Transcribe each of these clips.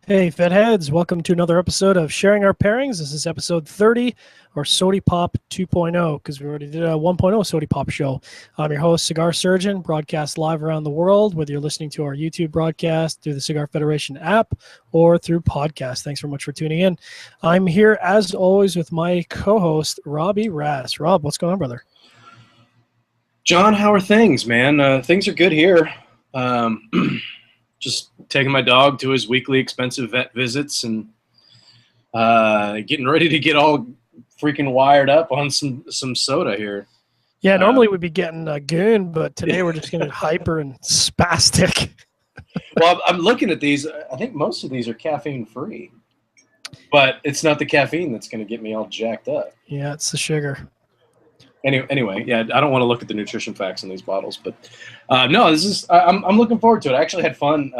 Hey, Fed Heads, welcome to another episode of Sharing Our Pairings. This is episode 30, or Sodee Pop 2.0, because we already did a 1.0 Sodee Pop show. I'm your host, Cigar Surgeon, broadcast live around the world, whether you're listening to our YouTube broadcast through the Cigar Federation app or through podcast. Thanks very much for tuning in. I'm here, as always, with my co-host, Robbie Rass. Rob, what's going on, brother? John, how are things, man? Things are good here. Just taking my dog to his weekly expensive vet visits and getting ready to get all freaking wired up on some soda here. Yeah, normally we'd be getting a goon, but today we're just getting hyper and spastic. Well, I'm looking at these. I think most of these are caffeine-free, but it's not the caffeine that's going to get me all jacked up. Yeah, it's the sugar. Anyway, yeah, I don't want to look at the nutrition facts in these bottles, but no, this is I'm looking forward to it. I actually had fun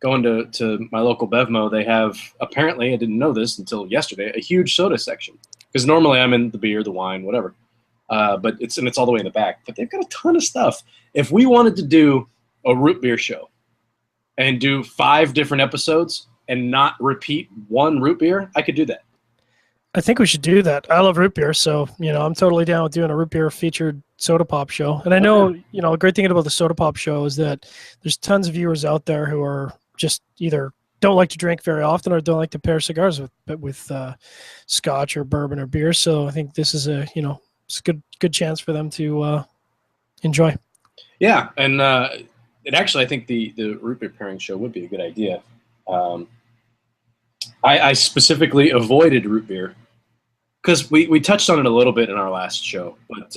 going to my local Bevmo. They have, apparently, I didn't know this until yesterday, a huge soda section, because normally I'm in the beer, the wine, whatever, but it's all the way in the back. But they've got a ton of stuff. If we wanted to do a root beer show and do 5 different episodes and not repeat one root beer, I could do that. I think we should do that. I love root beer, so I'm totally down with doing a root beer featured soda pop show. And I know, a great thing about the soda pop show is that there's tons of viewers out there who are just either don't like to drink very often or don't like to pair cigars with scotch or bourbon or beer. So I think this is it's a good chance for them to enjoy. Yeah, and I think the root beer pairing show would be a good idea. I specifically avoided root beer because we touched on it a little bit in our last show, but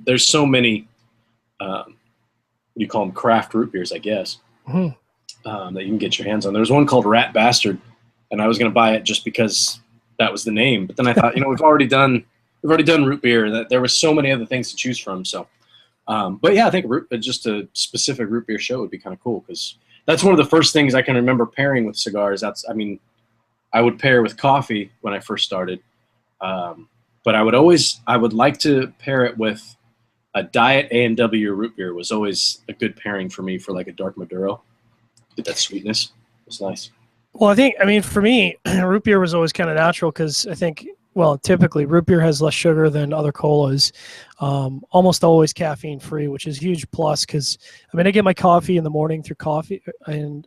there's so many, you call them craft root beers, I guess, that you can get your hands on. There's one called Rat Bastard, and I was going to buy it just because that was the name. But then I thought, we've already done root beer. That there were so many other things to choose from. So, but yeah, I think just a specific root beer show would be kind of cool because that's one of the first things I can remember pairing with cigars. I would pair with coffee when I first started. But I would like to pair it with a Diet A&W root beer. Was always a good pairing for me for like a dark Maduro. Get that sweetness. It's nice. Well, for me, root beer was always kind of natural because I think, typically root beer has less sugar than other colas. Almost always caffeine free, which is a huge plus because I get my coffee in the morning through coffee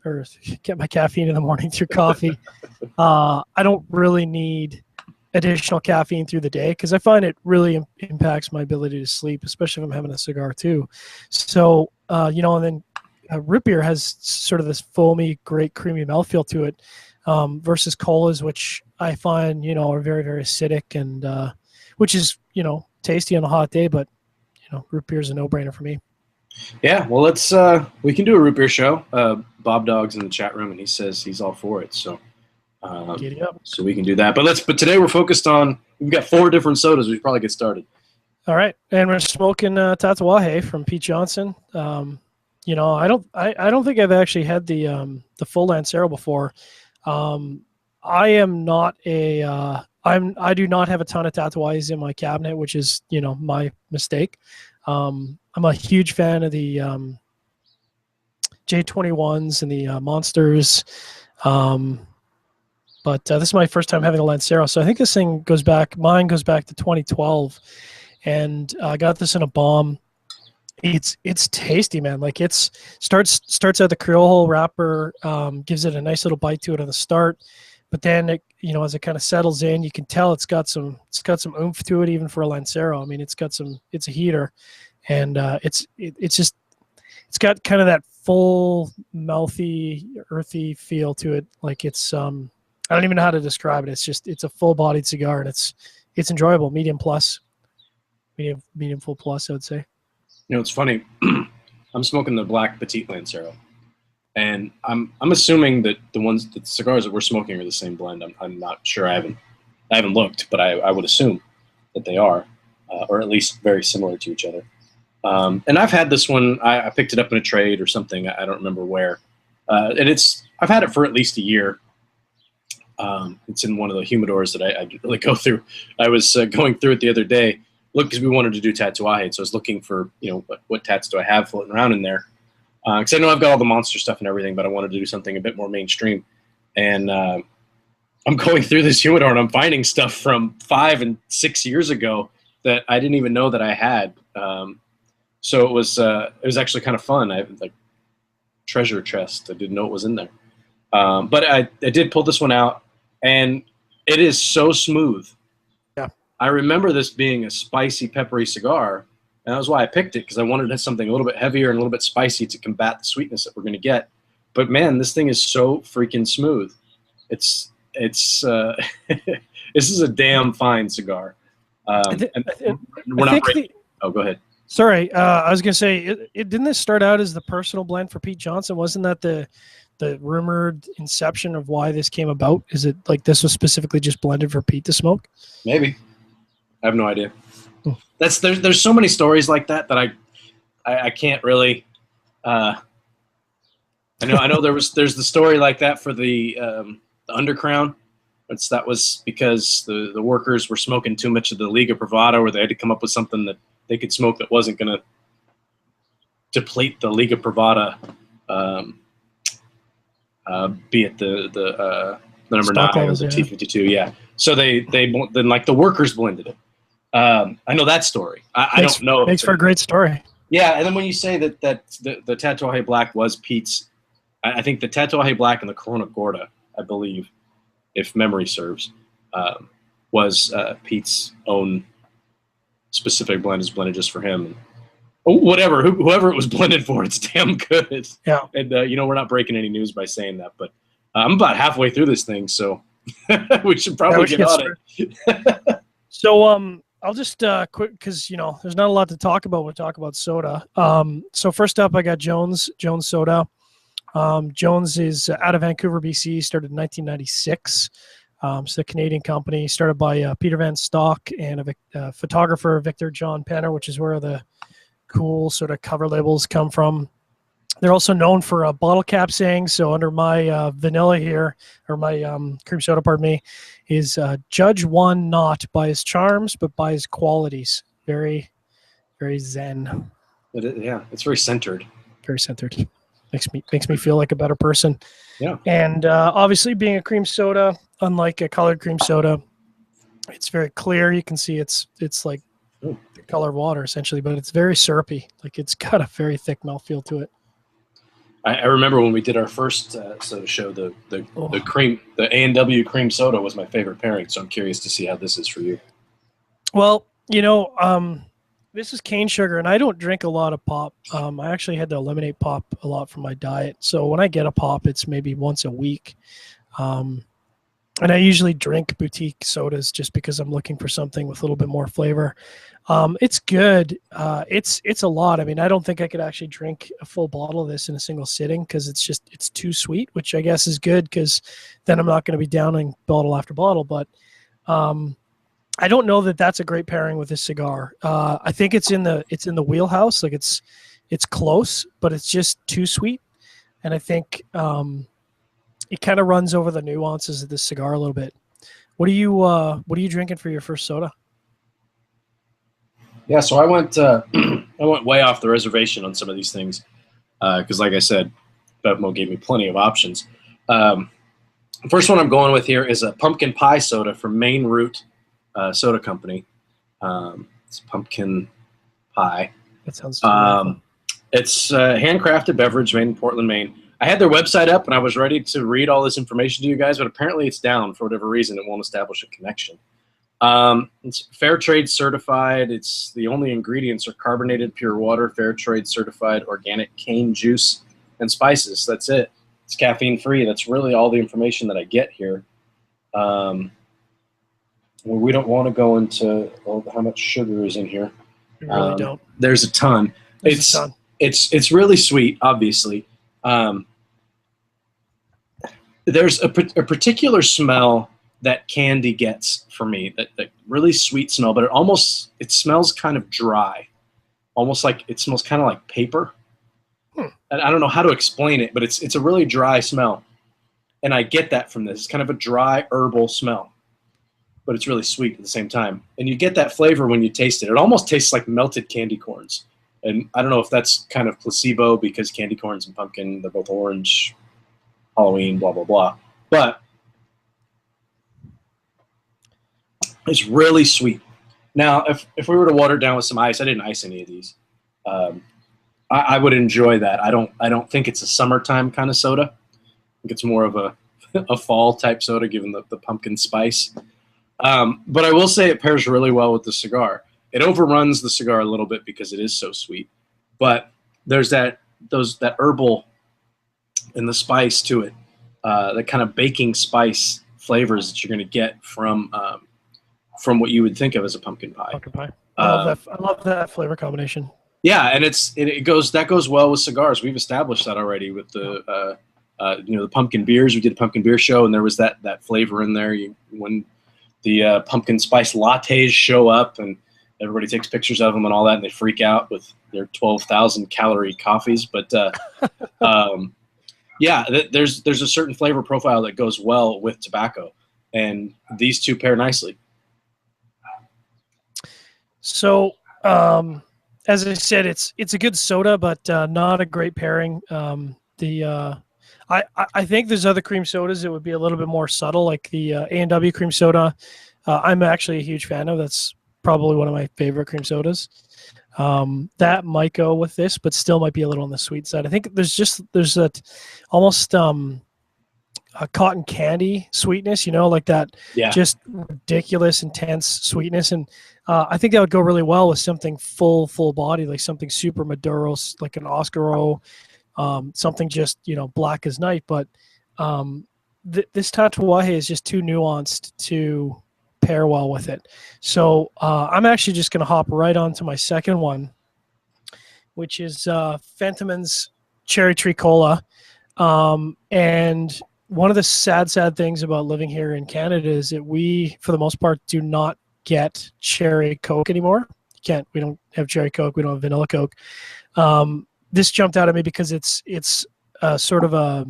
or get my caffeine in the morning through coffee. I don't really need additional caffeine through the day because I find it really impacts my ability to sleep, especially if I'm having a cigar too. So, and then root beer has sort of this foamy, great creamy mouthfeel to it versus colas, which I find, are very, very acidic and which is, tasty on a hot day, but, root beer is a no-brainer for me. Yeah, well, we can do a root beer show. Bob Dog's in the chat room and he says he's all for it. So. Giddy up. So we can do that. But today we're focused on, we've got 4 different sodas. We should probably get started. All right. And we're smoking Tatuaje from Pete Johnson. I don't think I've actually had the full Lancero before. I am not I do not have a ton of Tatuajes in my cabinet, which is, my mistake. I'm a huge fan of the J21s and the Monsters. But this is my first time having a Lancero. So I think this thing mine goes back to 2012. And I got this in a bomb. It's tasty, man. Like starts out the Criollo wrapper, gives it a nice little bite to it on the start. But then it, as it kind of settles in, you can tell it's got some oomph to it even for a Lancero. It's a heater. And it's got kind of that full mouthy, earthy feel to it. Like I don't even know how to describe it. It's a full-bodied cigar, and it's enjoyable. Medium full plus, I would say. It's funny. I'm smoking the Black Petite Lancero, and I'm assuming that the cigars that we're smoking are the same blend. I'm not sure. I haven't looked, but I would assume that they are, or at least very similar to each other. And I've had this one. I picked it up in a trade or something. I don't remember where. And I've had it for at least a year. It's in one of the humidors that I really go through. I was going through it the other day, because we wanted to do Tatuaje, so I was looking for, what tats do I have floating around in there? Because I know I've got all the monster stuff and everything, but I wanted to do something a bit more mainstream. and I'm going through this humidor and I'm finding stuff from 5 and 6 years ago that I didn't even know that I had. So it was actually kind of fun. I have like treasure chest. I didn't know it was in there. But I did pull this one out, and it is so smooth. Yeah. I remember this being a spicy, peppery cigar, and that was why I picked it, because I wanted something a little bit heavier and a little bit spicy to combat the sweetness that we're going to get. But man, this thing is so freaking smooth. It's this is a damn fine cigar. We're not breaking. Oh, go ahead. Sorry, I was going to say, didn't this start out as the personal blend for Pete Johnson? Wasn't that the rumored inception of why this came about? Is it like this was specifically just blended for Pete to smoke? Maybe. I have no idea. There's so many stories like that I can't really. I know there's the story like that for the Undercrown. That was because the workers were smoking too much of the Liga Privada, where they had to come up with something that they could smoke that wasn't going to deplete the Liga Privada, be it the number 9 or the T52. Yeah. So then like the workers blended it. I know that story. I don't know. Makes for a great story. Yeah, and then when you say that the Tatuaje Black was Pete's, I think the Tatuaje Black and the Corona Gorda, I believe, if memory serves, was Pete's own specific blend, is blended just for him. And whatever, whoever it was blended for, it's damn good. Yeah. And we're not breaking any news by saying that, but I'm about halfway through this thing, so we should probably get on it. So I'll just quick, because there's not a lot to talk about. We'll talk about soda. So first up, I got Jones Soda. Jones is out of Vancouver, BC. Started in 1996. It's a Canadian company started by Peter Van Stock and a photographer, Victor John Penner, which is where the cool sort of cover labels come from. They're also known for bottle cap saying. So under my vanilla here, or my cream soda, pardon me, is judge one not by his charms, but by his qualities. Very, very zen. Yeah, it's very centered. Very centered. Makes me feel like a better person. Yeah. And obviously, being a cream soda, unlike a colored cream soda, it's very clear. You can see it's like the color of water essentially, but it's very syrupy. Like it's got a very thick mouthfeel to it. I remember when we did our first soda show, the A&W cream soda was my favorite pairing. So I'm curious to see how this is for you. Well, this is cane sugar, and I don't drink a lot of pop. I actually had to eliminate pop a lot from my diet. So when I get a pop, it's maybe once a week. And I usually drink boutique sodas just because I'm looking for something with a little bit more flavor. It's good. It's a lot. I mean, I don't think I could actually drink a full bottle of this in a single sitting because it's too sweet, which I guess is good because then I'm not going to be downing bottle after bottle. But I don't know that that's a great pairing with this cigar. I think it's in the wheelhouse. Like it's close, but it's just too sweet. And I think it kind of runs over the nuances of this cigar a little bit. What are you drinking for your first soda? Yeah, so I went way off the reservation on some of these things because, like I said, Bevmo gave me plenty of options. The first one I'm going with here is a pumpkin pie soda from Maine Root Soda Company. It's pumpkin pie. That sounds. It's a handcrafted beverage made in Portland, Maine. I had their website up and I was ready to read all this information to you guys, but apparently it's down for whatever reason. It won't establish a connection. It's fair trade certified. It's the only ingredients are carbonated pure water, fair trade certified organic cane juice and spices. That's it. It's caffeine free. That's really all the information that I get here. We don't want to go into how much sugar is in here. We really don't. There's a ton. It's really sweet, obviously. There's a particular smell that candy gets for me, that really sweet smell, but it smells kind of dry, almost like it smells kind of like paper. And I don't know how to explain it, but it's a really dry smell, and I get that from this. It's kind of a dry herbal smell, but it's really sweet at the same time, and you get that flavor when you taste it. It almost tastes like melted candy corns, and I don't know if that's kind of placebo because candy corns and pumpkin, they're both orange, Halloween, blah blah blah. but it's really sweet. Now, if we were to water it down with some ice, I didn't ice any of these. I would enjoy that. I don't think it's a summertime kind of soda. I think it's more of a fall type soda, given the pumpkin spice. But I will say it pairs really well with the cigar. It overruns the cigar a little bit because it is so sweet, but there's that herbal and the spice to it, the kind of baking spice flavors that you're going to get from what you would think of as a pumpkin pie. Pumpkin pie. I love that flavor combination. Yeah, and it goes well with cigars. We've established that already with the the pumpkin beers. We did a pumpkin beer show, and there was that flavor in there. When the pumpkin spice lattes show up, and everybody takes pictures of them and all that, and they freak out with their 12,000 calorie coffees. But yeah, there's a certain flavor profile that goes well with tobacco, and these two pair nicely. So, as I said, it's a good soda, but not a great pairing. I think there's other cream sodas that would be a little bit more subtle, like the A&W cream soda. I'm actually a huge fan of. That's probably one of my favorite cream sodas. That might go with this, but still might be a little on the sweet side. I think there's that almost a cotton candy sweetness, like that, just ridiculous, intense sweetness. And I think that would go really well with something full body, like something super Maduro, like an Oscaro, something just, black as night. But this Tatuaje is just too nuanced to pair well with it. So I'm actually just going to hop right on to my second one, which is Fentiman's Cherry Tree Cola. And one of the sad things about living here in Canada is that we, for the most part, do not get cherry Coke anymore. We don't have cherry Coke. We don't have vanilla Coke. This jumped out at me because it's sort of a,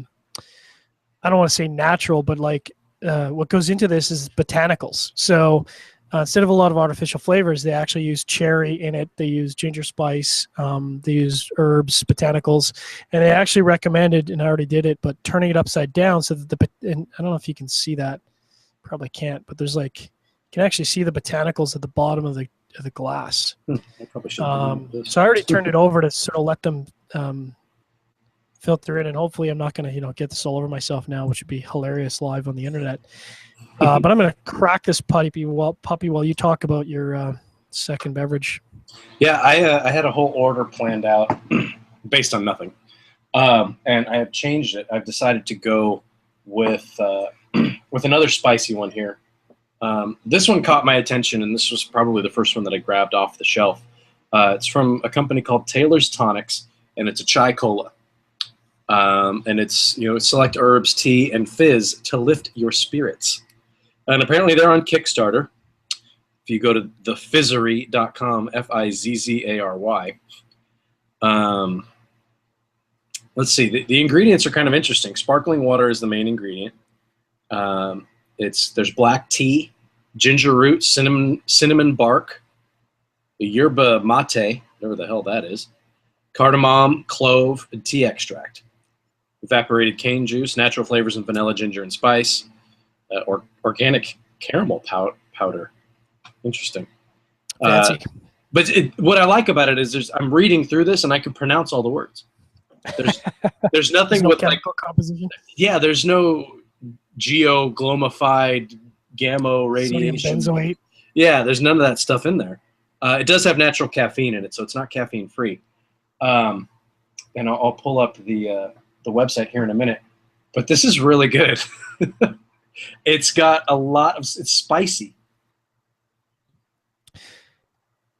I don't want to say natural, but like what goes into this is botanicals. So instead of a lot of artificial flavors, they actually use cherry in it. They use ginger spice. They use herbs, botanicals, and they actually recommended, and I already did it, but turning it upside down so that and I don't know if you can see that, probably can't, but there's like, you can actually see the botanicals at the bottom of the glass. I probably should. So I already turned it over to sort of let them filter in, and hopefully I'm not going to get this all over myself now, which would be hilarious live on the internet. But I'm going to crack this puppy while you talk about your second beverage. Yeah, I had a whole order planned out based on nothing, and I have changed it. I've decided to go with another spicy one here. This one caught my attention, and this was probably the first one that I grabbed off the shelf. It's from a company called Taylor's Tonics, and it's a chai cola. And it's select herbs, tea, and fizz to lift your spirits. And apparently they're on Kickstarter. If you go to thefizzery.com, Fizzary. Let's see. The ingredients are kind of interesting. Sparkling water is the main ingredient. There's black tea, ginger root, cinnamon bark, yerba mate, whatever the hell that is, cardamom, clove, and tea extract, evaporated cane juice, natural flavors and vanilla, ginger, and spice, or organic caramel powder. Interesting. Fancy. But what I like about it is I'm reading through this and I can pronounce all the words. There's nothing no with chemical composition. Yeah, there's no geoglomified gamma radiation. Sodium benzoate. Yeah, there's none of that stuff in there. It does have natural caffeine in it, so it's not caffeine free. And I'll pull up the website here in a minute. But this is really good. It's got it's spicy.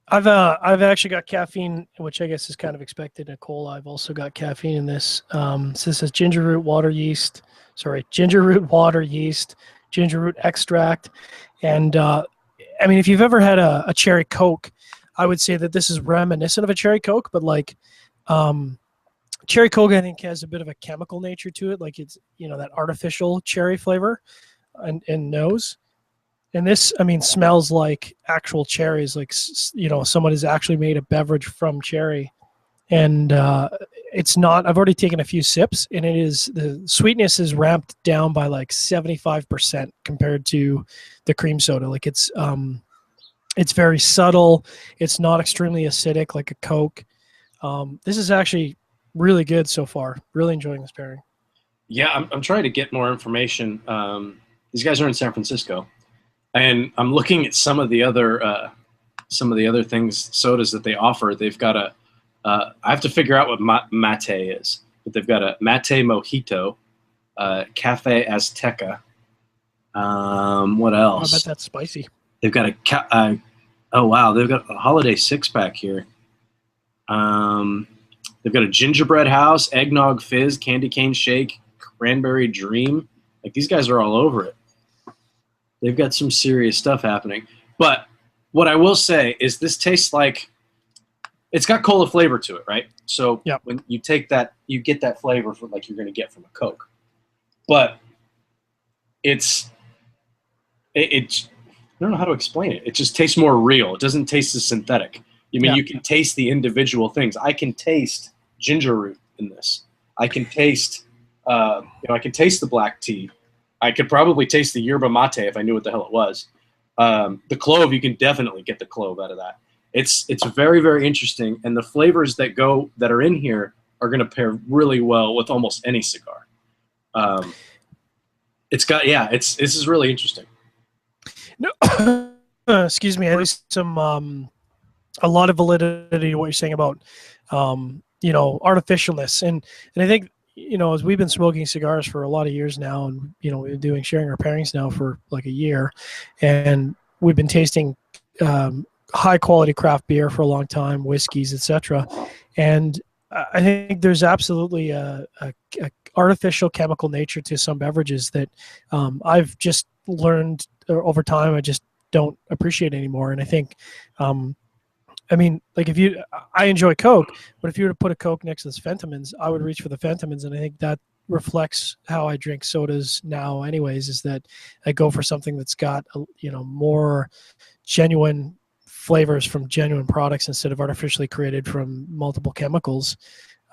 I've actually got caffeine, which I guess is kind of expected in a cola. I've also got caffeine in this. So this is ginger root water yeast, ginger root extract. And I mean, if you've ever had a cherry Coke, I would say that this is reminiscent of a cherry Coke, but like cherry Coke, I think, has a bit of a chemical nature to it. Like it's, that artificial cherry flavor and nose. And this, I mean, smells like actual cherries. Like, someone has actually made a beverage from cherry. and it's not. I've already taken a few sips, and the sweetness is ramped down by like 75% compared to the cream soda. Like it's very subtle. It's not extremely acidic like a Coke. This is actually really good so far. Really enjoying this pairing. Yeah, I'm trying to get more information. These guys are in San Francisco, and I'm looking at some of the other things, sodas that they offer. They've got I have to figure out what mate is, but they've got a mate mojito, cafe azteca. What else? I bet that's spicy. They've got oh wow, they've got a holiday 6-pack here. They've got a gingerbread house, eggnog fizz, candy cane shake, cranberry dream. Like, these guys are all over it. They've got some serious stuff happening. But what I will say is this tastes like it's got cola flavor to it, right? So yep. When you take that, you get that flavor from like you're going to get from a Coke. But it's I don't know how to explain it. It just tastes more real. It doesn't taste as synthetic. I mean, you can taste the individual things. I can taste ginger root in this. I can taste, I can taste the black tea. I could probably taste the yerba mate if I knew what the hell it was. The clove, you can definitely get the clove out of that. It's very, very interesting, and the flavors that are in here are going to pair really well with almost any cigar. This is really interesting. No, excuse me. I have a lot of validity to what you're saying about artificialness, and I think as we've been smoking cigars for a lot of years now, and we've been sharing our pairings now for like a year, and we've been tasting high quality craft beer for a long time, whiskeys, etc. And I think there's absolutely a artificial chemical nature to some beverages that I've just learned over time I just don't appreciate anymore. And I think I enjoy Coke, but if you were to put a Coke next to this Fentimans, I would reach for the Fentimans, and I think that reflects how I drink sodas now anyways, is that I go for something that's got more genuine flavors from genuine products instead of artificially created from multiple chemicals.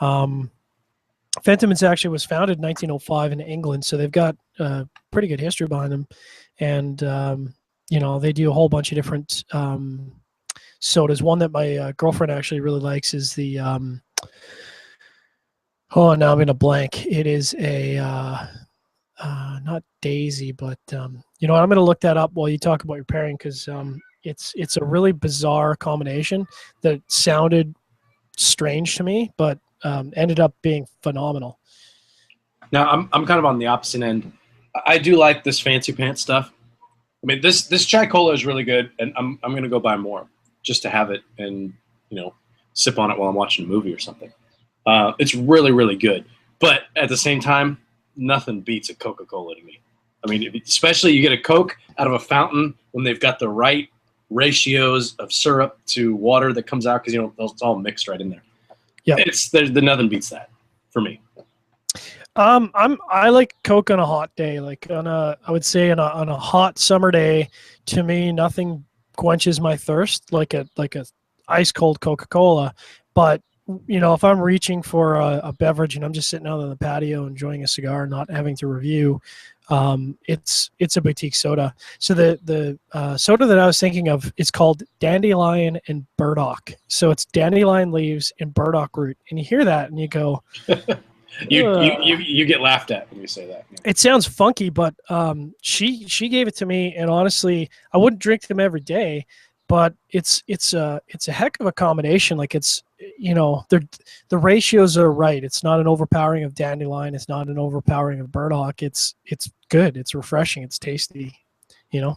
Fentimans actually was founded in 1905 in England, so they've got a pretty good history behind them, and they do a whole bunch of different sodas. One that my girlfriend actually really likes is the now I'm in a blank. It is a not Daisy, but I'm going to look that up while you talk about your pairing, because it's a really bizarre combination that sounded strange to me, but ended up being phenomenal. Now I'm kind of on the opposite end. I do like this fancy pants stuff. I mean, this chai cola is really good, and I'm going to go buy more just to have it and sip on it while I'm watching a movie or something. It's really, really good, but at the same time, nothing beats a Coca-Cola to me. I mean, especially you get a Coke out of a fountain when they've got the right ratios of syrup to water that comes out, because it's all mixed right in there. Yeah, nothing beats that for me. I like Coke on a hot day, like I would say on a hot summer day. To me, nothing quenches my thirst like a ice cold Coca-Cola. But if I'm reaching for a beverage and I'm just sitting out on the patio enjoying a cigar, not having to review, it's a boutique soda. So the soda that I was thinking of is called Dandelion and Burdock. So it's dandelion leaves and burdock root, and you hear that and you go, you get laughed at when you say that. Yeah. It sounds funky, but she gave it to me, and honestly, I wouldn't drink them every day, but it's a heck of a combination. Like, it's the ratios are right. It's not an overpowering of dandelion. It's not an overpowering of burdock. It's good. It's refreshing. It's tasty. I'm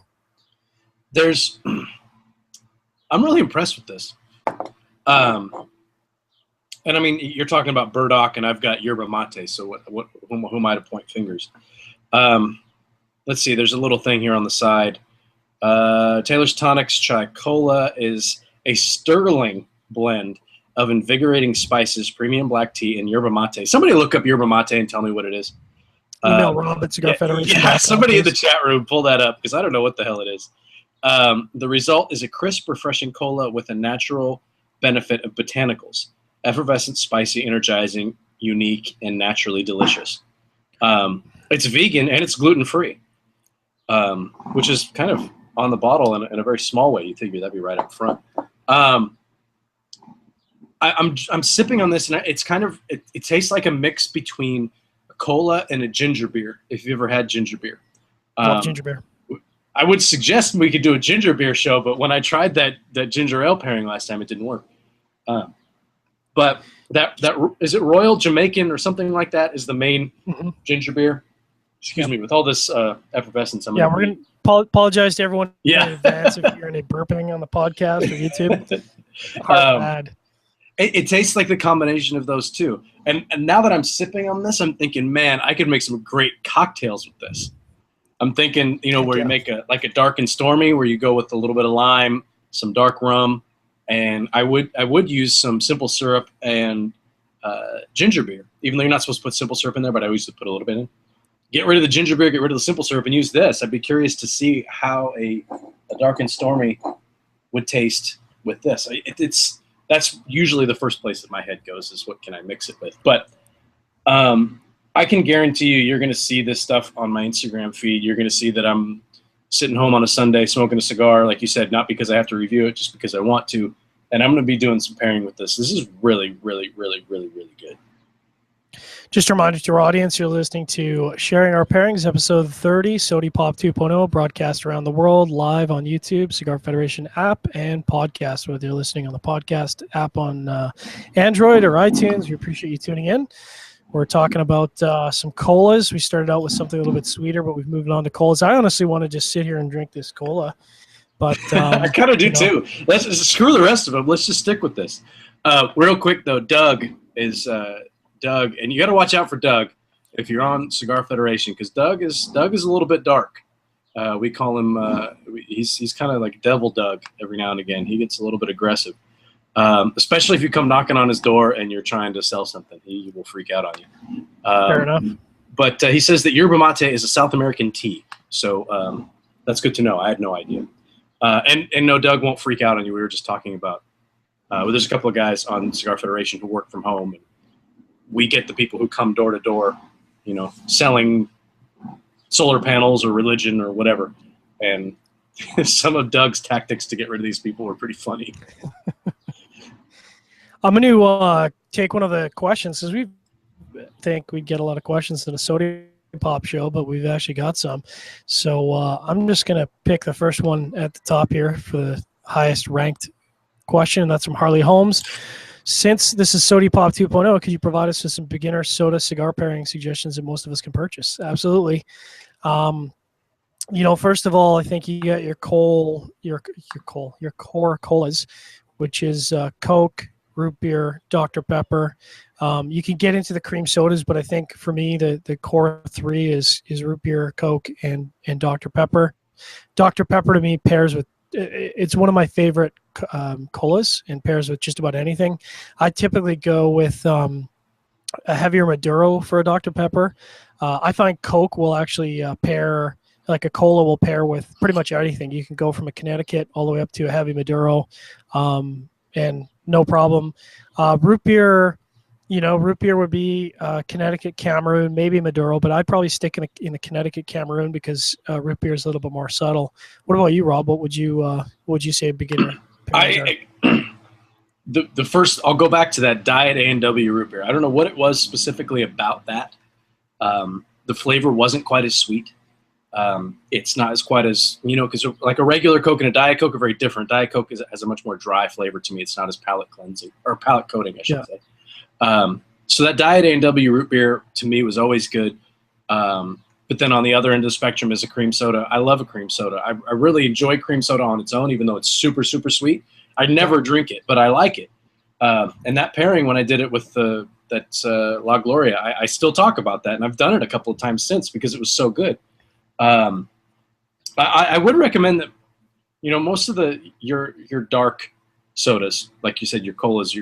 really impressed with this. And I mean, you're talking about burdock, and I've got yerba mate. So who am I to point fingers? Let's see. There's a little thing here on the side. Taylor's Tonics Chai Cola is a sterling blend of invigorating spices, premium black tea, and yerba mate. Somebody look up yerba mate and tell me what it is. Email Rob at Cigar Federation. Yeah, somebody in the chat room pull that up, because I don't know what the hell it is. The result is a crisp, refreshing cola with a natural benefit of botanicals. effervescent, spicy, energizing, unique, and naturally delicious. It's vegan and it's gluten-free, which is kind of on the bottle in a very small way. You'd figure that'd be right up front. I'm sipping on this, and it's kind of it tastes like a mix between a cola and a ginger beer. If you've ever had ginger beer, Love ginger beer. I would suggest we could do a ginger beer show, but when I tried that ginger ale pairing last time, it didn't work. But that is it Royal Jamaican or something like that is the main ginger beer. Excuse me, with all this effervescence. We're going to apologize to everyone in advance if you're any burping on the podcast or YouTube. Bad. It tastes like the combination of those two. And now that I'm sipping on this, I'm thinking, man, I could make some great cocktails with this. I'm thinking, where you make a dark and stormy, where you go with a little bit of lime, some dark rum, and I would use some simple syrup and ginger beer. Even though you're not supposed to put simple syrup in there, but I always put a little bit in. Get rid of the ginger beer, get rid of the simple syrup, and use this. I'd be curious to see how a dark and stormy would taste with this. That's usually the first place that my head goes is what can I mix it with. But I can guarantee you're going to see this stuff on my Instagram feed. You're going to see that I'm sitting home on a Sunday smoking a cigar, like you said, not because I have to review it, just because I want to. And I'm going to be doing some pairing with this. This is really, really, really, really, really good. Just a reminder to our audience, you're listening to Sharing Our Pairings, episode 30, Sodee Pop 2.0, broadcast around the world, live on YouTube, Cigar Federation app, and podcast, whether you're listening on the podcast app on Android or iTunes. We appreciate you tuning in. We're talking about some colas. We started out with something a little bit sweeter, but we've moved on to colas. I honestly want to just sit here and drink this cola. But I kind of do too. Let's screw the rest of them. Let's just stick with this. Real quick, though, Doug, and you got to watch out for Doug if you're on Cigar Federation, because Doug is a little bit dark. We call him he's kind of like Devil Doug every now and again. He gets a little bit aggressive, especially if you come knocking on his door and you're trying to sell something. He will freak out on you. Fair enough. But he says that yerba mate is a South American tea, so that's good to know. I had no idea. And no, Doug won't freak out on you. We were just talking about there's a couple of guys on Cigar Federation who work from home. And we get the people who come door to door, selling solar panels or religion or whatever. And some of Doug's tactics to get rid of these people were pretty funny. I'm going to take one of the questions, because we think we'd get a lot of questions in a Sodee Pop show, but we've actually got some. So I'm just going to pick the first one at the top here for the highest ranked question, and that's from Harley Holmes. Since this is Sodee Pop 2.0, could you provide us with some beginner soda cigar pairing suggestions that most of us can purchase? Absolutely. First of all, I think you got your core colas, which is Coke, root beer, Dr. Pepper. You can get into the cream sodas, but I think for me the core three is root beer, Coke, and Dr. Pepper. Dr. Pepper to me pairs with. It's one of my favorite colas and pairs with just about anything. I typically go with a heavier Maduro for a Dr. Pepper. I find Coke will actually pair, like a cola will pair with pretty much anything. You can go from a Connecticut all the way up to a heavy Maduro, and no problem. Root beer would be Connecticut, Cameroon, maybe Maduro, but I'd probably stick in the Connecticut, Cameroon, because root beer is a little bit more subtle. What about you, Rob? What would you say a beginner? The first, I'll go back to that Diet A&W root beer. I don't know what it was specifically about that. The flavor wasn't quite as sweet. It's not as quite as, because like a regular Coke and a Diet Coke are very different. Diet Coke has a much more dry flavor to me. It's not as palate cleansing or palate coating, I should say. So that Diet A&W root beer to me was always good. But then on the other end of the spectrum is a cream soda. I love a cream soda. I really enjoy cream soda on its own, even though it's super, super sweet. I never drink it, but I like it. And that pairing, when I did it with La Gloria, I still talk about that, and I've done it a couple of times since because it was so good. I would recommend that, most of your dark sodas, like you said, your colas,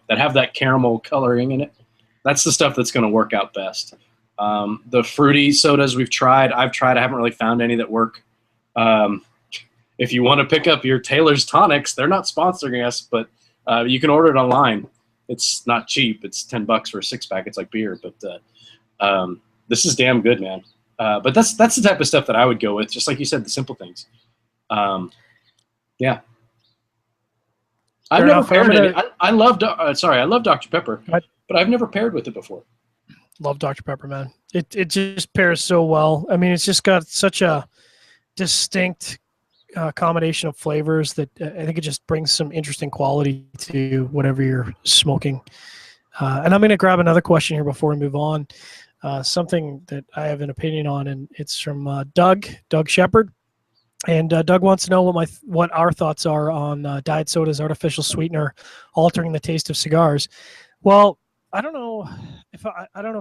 that have that caramel coloring in it, that's the stuff that's going to work out best. The fruity sodas I've tried, I haven't really found any that work. If you want to pick up your Taylor's Tonics, they're not sponsoring us, but you can order it online. it's not cheap. It's $10 for a 6-pack. It's like beer, but this is damn good, man. But that's the type of stuff that I would go with. Just like you said, the simple things. Yeah. I've never paired it. I love Dr. Pepper, but I've never paired with it before. Love Dr. Pepper, man. It just pairs so well. I mean, it's just got such a distinct combination of flavors that I think it just brings some interesting quality to whatever you're smoking. And I'm going to grab another question here before we move on. Something that I have an opinion on, and it's from Doug Shepard. And Doug wants to know what our thoughts are on diet soda's artificial sweetener altering the taste of cigars. Well, I don't know if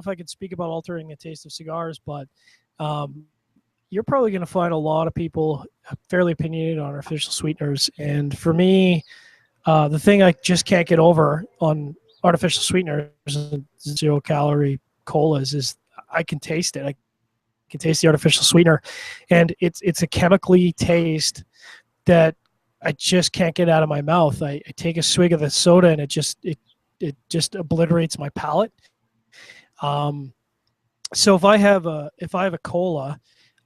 I could speak about altering the taste of cigars, but you're probably going to find a lot of people fairly opinionated on artificial sweeteners. And for me, the thing I just can't get over on artificial sweeteners and 0-calorie colas is I can taste it. I can taste the artificial sweetener, and it's a chemically taste that I just can't get out of my mouth. I take a swig of the soda and it just obliterates my palate. So if I have a cola,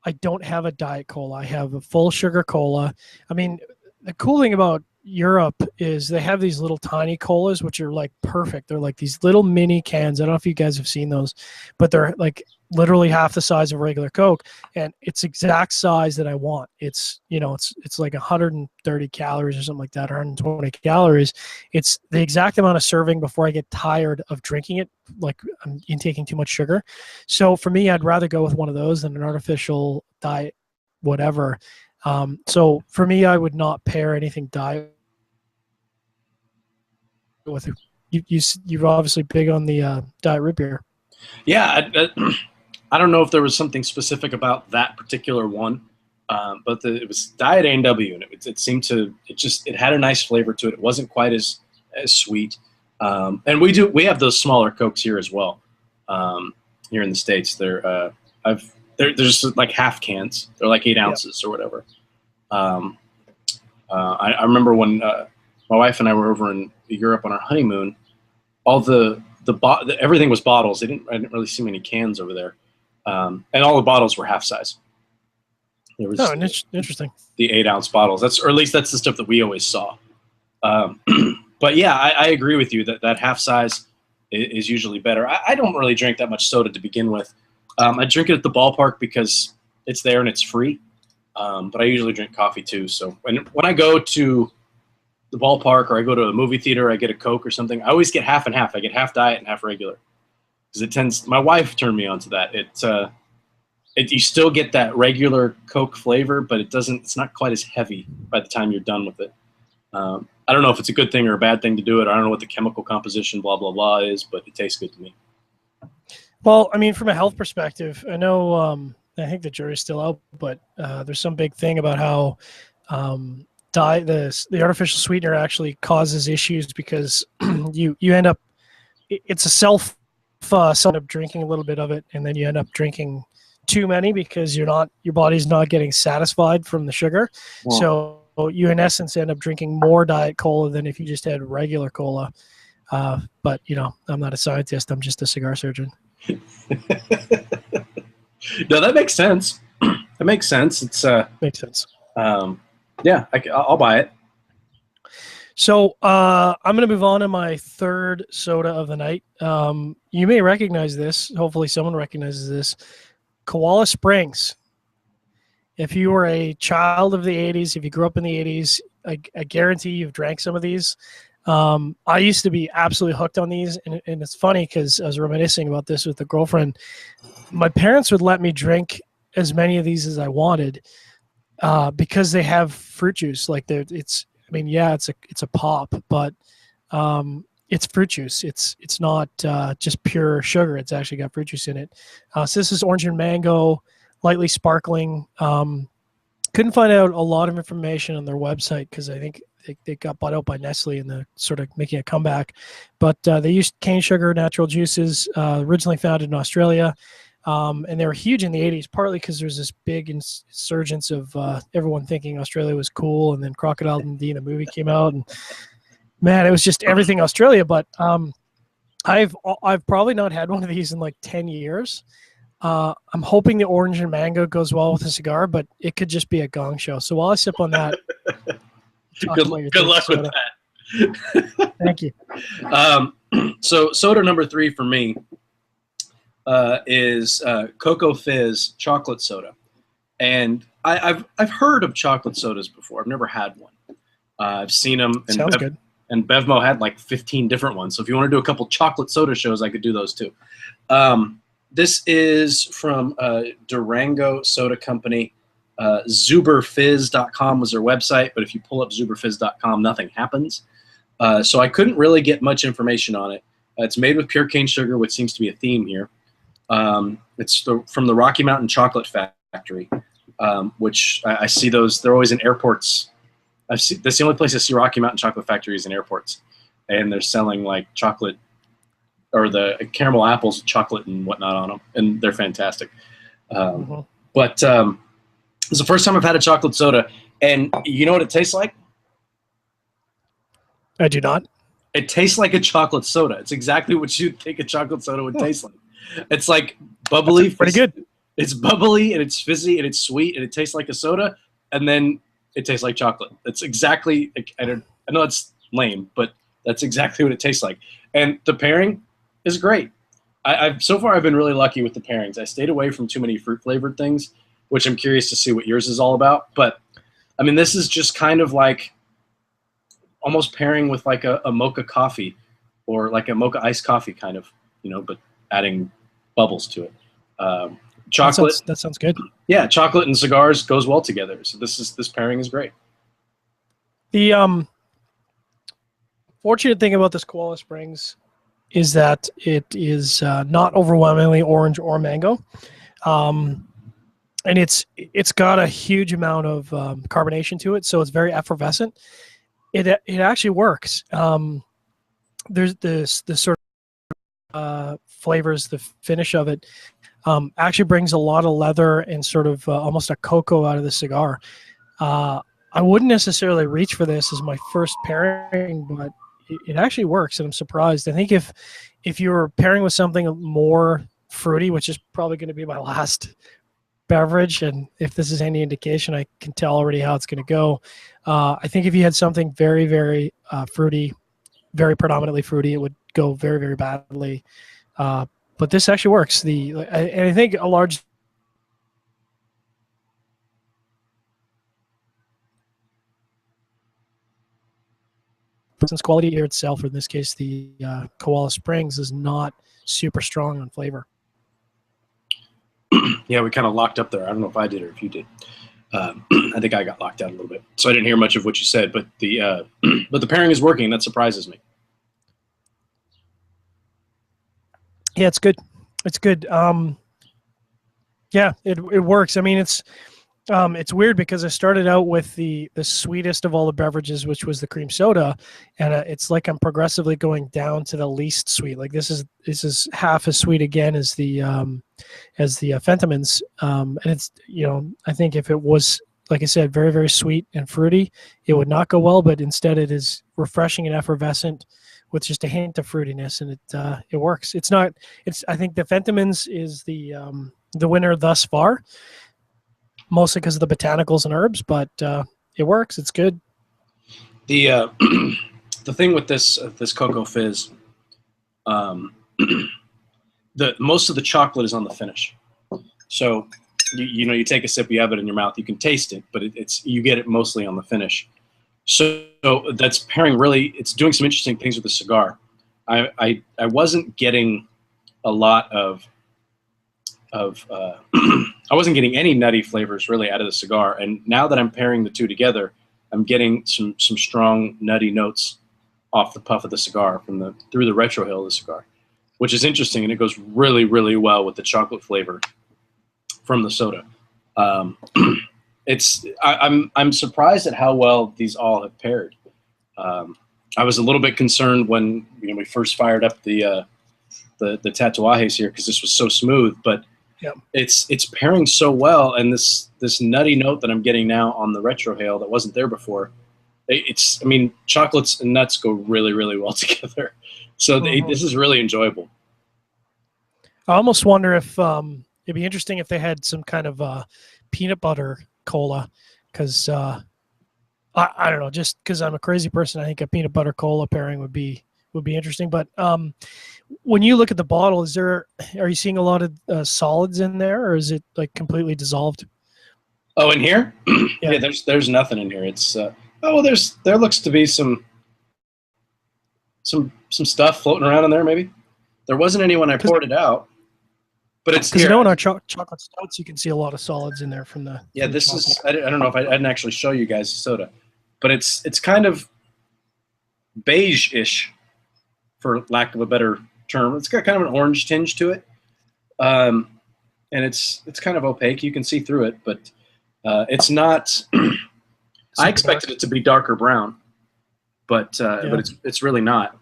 I don't have a diet cola. I have a full sugar cola. I mean, the cool thing about Europe is they have these little tiny colas, which are like perfect. They're like these little mini cans. I don't know if you guys have seen those, but they're like literally half the size of regular Coke, and it's exact size that I want. It's, you know, it's like 130 calories or something like that, 120 calories. It's the exact amount of serving before I get tired of drinking it, like I'm intaking too much sugar. So for me, I'd rather go with one of those than an artificial diet whatever. So for me, I would not pair anything diet with it. You're obviously big on the diet root beer. Yeah, I don't know if there was something specific about that particular one, but it was Diet A&W, and it seemed to it had a nice flavor to it. It wasn't quite as sweet, and we have those smaller Cokes here as well. Here in the States, they're just like half cans. They're like 8 ounces or whatever. I remember when my wife and I were over in Europe on our honeymoon, everything was bottles. I didn't really see many cans over there, and all the bottles were half size. There was interesting. The 8-ounce bottles. Or at least that's the stuff that we always saw. But yeah, I agree with you that half size is usually better. I don't really drink that much soda to begin with. I drink it at the ballpark because it's there and it's free. But I usually drink coffee too. So when I go to the ballpark or I go to a movie theater, I get a Coke or something, I always get half and half. I get half diet and half regular, because my wife turned me on to that. You still get that regular Coke flavor, but it's not quite as heavy by the time you're done with it. I don't know if it's a good thing or a bad thing to do it. I don't know what the chemical composition, blah, blah, blah is, but it tastes good to me. Well, I mean, from a health perspective, I know, I think the jury's still out, but there's some big thing about how the artificial sweetener actually causes issues because you end up, it's a self up drinking a little bit of it, and then you end up drinking too many because your body's not getting satisfied from the sugar. Wow. So you in essence end up drinking more diet cola than if you just had regular cola. But you know, I'm not a scientist. I'm just a cigar surgeon. No, that makes sense. That makes sense. It's makes sense. Yeah, I'll buy it. So I'm going to move on to my third soda of the night. You may recognize this. Hopefully someone recognizes this. Koala Springs. If you were a child of the 80s, if you grew up in the 80s, I guarantee you've drank some of these. I used to be absolutely hooked on these, and it's funny because I was reminiscing about this with a girlfriend. My parents would let me drink as many of these as I wanted because they have fruit juice. Like it's a pop, but it's fruit juice. It's not just pure sugar. It's actually got fruit juice in it. So this is orange and mango, lightly sparkling. Couldn't find out a lot of information on their website because I think they got bought out by Nestle and they're sort of making a comeback. But they used cane sugar, natural juices, originally founded in Australia. And they were huge in the 80s, partly because there's this big insurgence of everyone thinking Australia was cool. And then Crocodile Dundee, the movie, came out. And Man, it was just everything Australia. But I've probably not had one of these in like 10 years. I'm hoping the orange and mango goes well with the cigar, but it could just be a gong show. So while I sip on that, Good luck with that. Thank you. So soda number 3 for me is Cocoa Fizz chocolate soda, and I've heard of chocolate sodas before. I've never had one. I've seen them. And Sounds good. And Bevmo had like 15 different ones. So if you want to do a couple chocolate soda shows, I could do those too. This is from Durango Soda Company. Zuberfizz.com was their website, but if you pull up Zuberfizz.com, nothing happens. So I couldn't really get much information on it. It's made with pure cane sugar, which seems to be a theme here. It's from the Rocky Mountain Chocolate Factory, which I see those. They're always in airports. That's the only place I see Rocky Mountain Chocolate Factory is in airports, and they're selling like chocolate or the caramel apples, chocolate and whatnot on them, and they're fantastic. But it's the first time I've had a chocolate soda, and you know what it tastes like? I do not. It tastes like a chocolate soda. It's exactly what you'd think a chocolate soda would taste like. It's like bubbly. That's pretty good. It's bubbly, and it's fizzy, and it's sweet, and it tastes like a soda, and then it tastes like chocolate. It's exactly, I know it's lame, but that's exactly what it tastes like. And the pairing is great. So far, I've been really lucky with the pairings. I stayed away from too many fruit-flavored things, which I'm curious to see what yours is all about. But, I mean, this is just kind of like almost pairing with like a mocha coffee or like a mocha iced coffee kind of, but adding bubbles to it. Chocolate. That sounds good. Yeah, chocolate and cigars goes well together. So this pairing is great. The fortunate thing about this Koala Springs is that it is not overwhelmingly orange or mango, and it's got a huge amount of carbonation to it, so it's very effervescent. It actually works. There's this sort of flavors, the finish of it. Actually brings a lot of leather and sort of almost a cocoa out of the cigar. I wouldn't necessarily reach for this as my first pairing, but it actually works, and I'm surprised. I think if you're pairing with something more fruity, which is probably going to be my last beverage, and if this is any indication, I can tell already how it's going to go. I think if you had something very, very fruity, very predominantly fruity, it would go very, very badly. But this actually works. And I think a large quality here itself, or in this case, the Koala Springs, is not super strong on flavor. Yeah, we kind of locked up there. I don't know if I did or if you did. I think I got locked out a little bit, so I didn't hear much of what you said. But the pairing is working. That surprises me. Yeah, it's good. It's good. Yeah, it works. I mean, it's weird because I started out with the sweetest of all the beverages, which was the cream soda, and it's like I'm progressively going down to the least sweet. Like this is half as sweet again as the Fentimans, and it's I think if it was, like I said, very, very sweet and fruity, it would not go well. But instead, it is refreshing and effervescent with just a hint of fruitiness, and it works. I think the Fentimans is the winner thus far, mostly because of the botanicals and herbs, but it works. It's good. The the thing with this Cocoa Fizz, most of the chocolate is on the finish. So you take a sip, you have it in your mouth, you can taste it, but you get it mostly on the finish. So that's pairing really. It's doing some interesting things with the cigar. I wasn't getting a lot of I wasn't getting any nutty flavors really out of the cigar, and now that I'm pairing the two together, I'm getting some strong nutty notes off the puff of the cigar through the retrohale of the cigar, which is interesting, and it goes really, really well with the chocolate flavor from the soda. I'm surprised at how well these all have paired. I was a little bit concerned when we first fired up the tatuajes here because this was so smooth, but yep. It's pairing so well, and this nutty note that I'm getting now on the retrohale that wasn't there before I mean, chocolates and nuts go really, really well together. So this is really enjoyable. I almost wonder if it'd be interesting if they had some kind of peanut butter cola, because I don't know, just because I'm a crazy person, I think a peanut butter cola pairing would be interesting. But when you look at the bottle, are you seeing a lot of solids in there, or is it like completely dissolved? Oh, in here? Yeah. Yeah, there's nothing in here. It's there looks to be some stuff floating around in there. Maybe there wasn't any when I poured it out, but it's because here. in our chocolate stouts, you can see a lot of solids in there from the. Yeah, from this the is. I don't know if I didn't actually show you guys the soda, but it's kind of beige-ish, for lack of a better term. It's got kind of an orange tinge to it, and it's kind of opaque. You can see through it, but it's not. I expected it to be darker brown, but it's really not.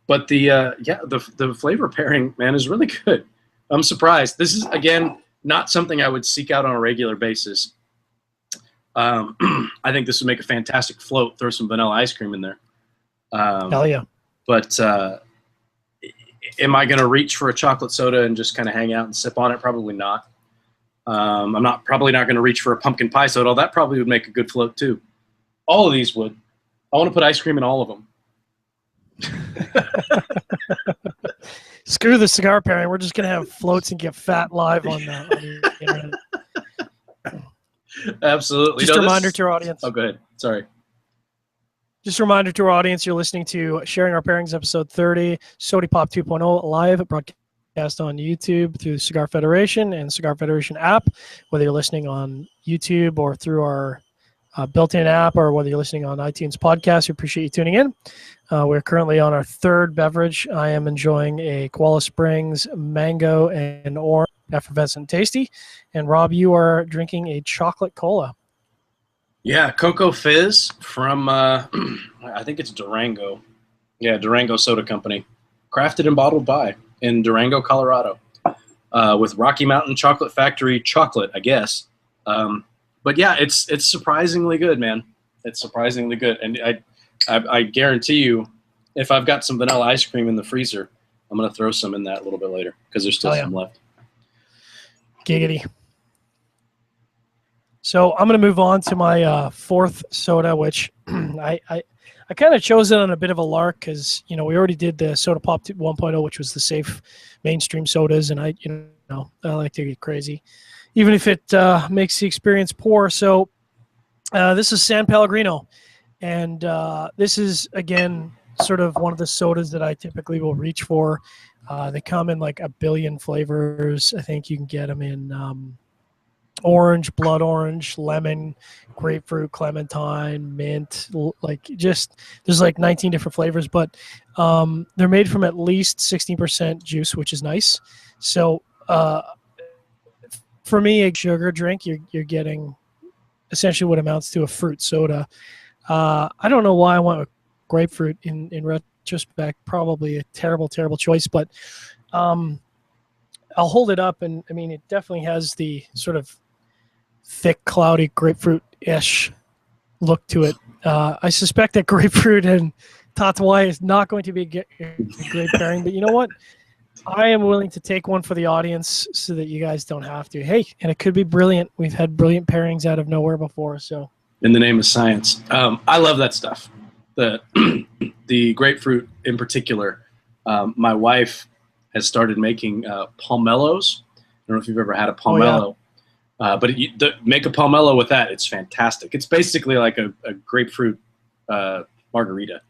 But the flavor pairing, man, is really good. I'm surprised. This is, again, not something I would seek out on a regular basis. I think this would make a fantastic float. Throw some vanilla ice cream in there. Hell yeah. But am I going to reach for a chocolate soda and just kind of hang out and sip on it? Probably not. I'm probably not going to reach for a pumpkin pie soda. Although that probably would make a good float too. All of these would. I want to put ice cream in all of them. Screw the cigar pairing. We're just going to have floats and get fat live on the internet. Absolutely. Just a reminder to our audience. Oh, go ahead. Sorry. Just a reminder to our audience, you're listening to Sharing Our Pairings, episode 30, Sodee Pop 2.0, live broadcast on YouTube through the Cigar Federation and the Cigar Federation app, whether you're listening on YouTube or through our built-in app, or whether you're listening on iTunes podcast. We appreciate you tuning in. We're currently on our third beverage. I am enjoying a Koala Springs mango and orange effervescent tasty. And Rob, you are drinking a chocolate cola. Yeah, Cocoa Fizz from, I think it's Durango. Yeah, Durango Soda Company. Crafted and bottled by in Durango, Colorado. With Rocky Mountain Chocolate Factory chocolate, I guess. But yeah, it's surprisingly good, man. It's surprisingly good. And I guarantee you, if I've got some vanilla ice cream in the freezer, I'm going to throw some in that a little bit later because there's still some left. Giggity. So I'm going to move on to my fourth soda, which I kind of chose it on a bit of a lark because, we already did the Soda Pop 1.0, which was the safe mainstream sodas, and I like to get crazy, even if it makes the experience poor. So this is San Pellegrino, and this is, again, sort of one of the sodas that I typically will reach for. They come in like a billion flavors. I think you can get them in orange, blood orange, lemon, grapefruit, clementine, mint, there's like 19 different flavors, but they're made from at least 16% juice, which is nice. So for me, a sugar drink, you're getting essentially what amounts to a fruit soda. I don't know why I went with grapefruit in retrospect, probably a terrible choice, but I'll hold it up, and I mean, it definitely has the sort of thick, cloudy grapefruit-ish look to it. I suspect that grapefruit and Tatuai is not going to be a great pairing, but you know what? I am willing to take one for the audience so that you guys don't have to. Hey, and it could be brilliant. We've had brilliant pairings out of nowhere before. So, in the name of science, I love that stuff. The grapefruit in particular. My wife has started making pomelos. I don't know if you've ever had a pomelo. Oh, yeah. But make a pomelo with that. It's fantastic. It's basically like a grapefruit margarita.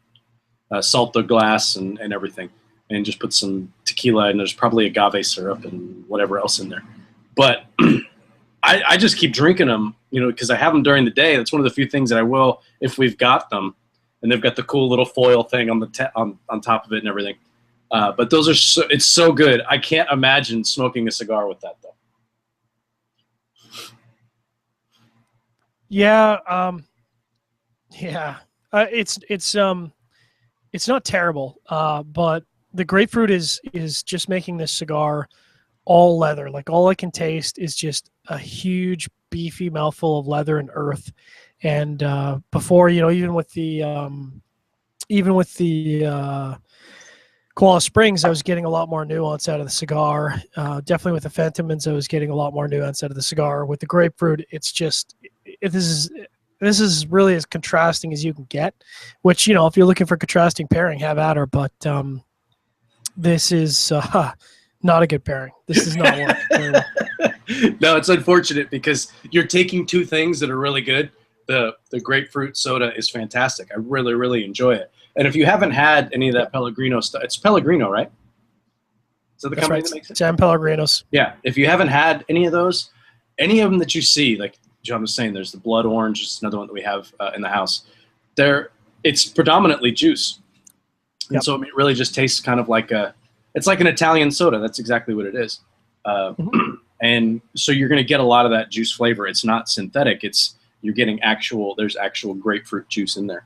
Salt the glass and everything. And just put some tequila, and there's probably agave syrup and whatever else in there. But I just keep drinking them, because I have them during the day. That's one of the few things that I will, if we've got them. And they've got the cool little foil thing on the on top of it and everything. But those are it's so good. I can't imagine smoking a cigar with that, though. Yeah, it's not terrible, but the grapefruit is just making this cigar all leather. Like, all I can taste is just a huge beefy mouthful of leather and earth. And before, even with the Koala Springs, I was getting a lot more nuance out of the cigar. Definitely with the Fentimans, I was getting a lot more nuance out of the cigar. With the grapefruit, it's just this is really as contrasting as you can get. Which, if you're looking for contrasting pairing, have at her. But this is not a good pairing. This does not work very well. No, it's unfortunate because you're taking two things that are really good. The grapefruit soda is fantastic. I really, really enjoy it. And if you haven't had any of that Pellegrino stuff, it's Pellegrino, right? So the company that makes it? San Pellegrinos. Yeah. If you haven't had any of those, any of them that you see, like John was saying, there's the blood orange, it's another one that we have in the house. It's predominantly juice. And so it really just tastes kind of like it's like an Italian soda. That's exactly what it is. And so you're going to get a lot of that juice flavor. It's not synthetic. You're getting there's actual grapefruit juice in there.